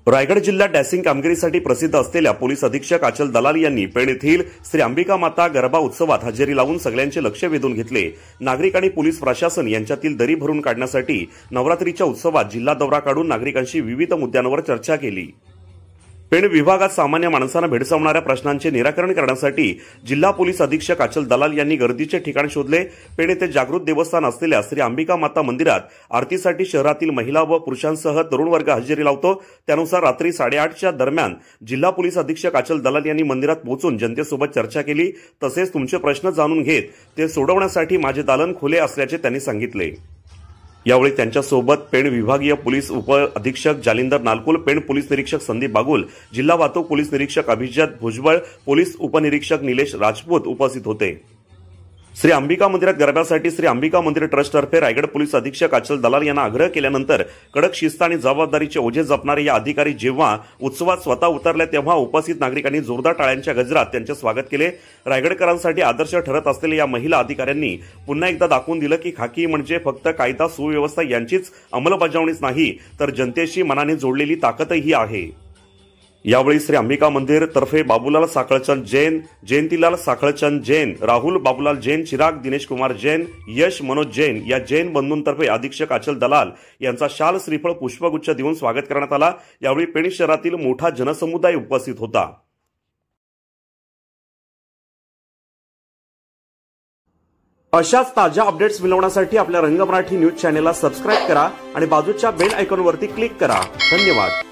रायगड जिल्ह्यात डॅसिंग कामगिरीसाठी प्रसिद्ध असलेल्या पोलीस अधीक्षक अचल दलाल यांनी पेण येथील श्री अंबिका माता गरबा उत्सवात हजेरी लावून सगळ्यांचे लक्ष वेधून घेतले। नागरिक आणि पोलीस प्रशासन यांच्यातील दरी भरून काढण्यासाठी नवरात्रीच्या उत्सवात जिल्हा दौरा काढून नागरिकांशी विविध मुद्द्यांवर चर्चा केली। पेण विभागात सामान्य माणसांना भेडसावणाऱ्या प्रश्नांचे निराकरण करण्यासाठी जिल्हा पोलीस अधीक्षक अचल दलाल यांनी गर्दीचे ठिकाण शोधले। पेण येथे जागृत देवस्थान असलेल्या श्री अंबिका माता मंदिरात आरतीसाठी शहरातील महिला व पुरुषांसह तरुण वर्ग हजेरी लावतो। त्यानुसार रात्री 8:30च्या दरम्यान जिल्हा पोलीस अधीक्षक अचल दलाल यांनी मंदिरात पोहोचून जनतेसोबत चर्चा केली। तसेच तुमचे प्रश्न जाणून घेत ते सोडवण्यासाठी माझे दालन खुले असल्याचे त्यांनी सांगितले। यावेळी त्यांच्यासोबत पेण विभागीय पोलीस उप अधीक्षक जालिंदर नालकुल, पेण पोलीस निरीक्षक संदीप बागुल, जिल्हा वाहतूक पोलीस निरीक्षक अभिजित भुजबळ, पोलीस उपनिरीक्षक निलेश राजपूत उपस्थित होते। श्री अंबिका मंदिरात गरब्यासाठी श्री अंबिका मंदिर ट्रस्टतर्फे रायगड पोलीस अधीक्षक अचल दलाल यांना आग्रह केल्यानंतर कडक शिस्त आणि जबाबदारीचे ओझे जपणारे या अधिकारी जेव्हा उत्सवात स्वतः उतरले तेव्हा उपस्थित नागरिकांनी जोरदार टाळ्यांच्या गजरात त्यांचे स्वागत केले। रायगडकरांसाठी आदर्श ठरत असलेल्या या महिला अधिकाऱ्यांनी पुन्हा एकदा दाखवून दिलं की खाकी म्हणजे फक्त कायदा सुव्यवस्था यांचीच अंमलबजावणीच नाही तर जनतेशी मनाने जोडलेली ताकदही आहे। यावेळी श्री अंबिका मंदिर तर्फे बाबूलाल साखळचंद जैन, जयंतीलाल साखळचंद जैन, राहुल बाबूलाल जैन, चिराग दिनेश कुमार जैन, यश मनोज जैन या जैन बंधूंतर्फे अधीक्षक अचल दलाल यांचा शाल श्रीफळ पुष्पगुच्छ देऊन स्वागत करण्यात आला। यावेळी पेण शहरातील मोठा जनसमुदाय उपस्थित होता। अशाच ताज्या अपडेट्स मिळवण्यासाठी आपल्या रंग मराठी न्यूज चॅनेलला सबस्क्राइब करा आणि बाजूच्या बेल आयकॉनवरती क्लिक करा। धन्यवाद।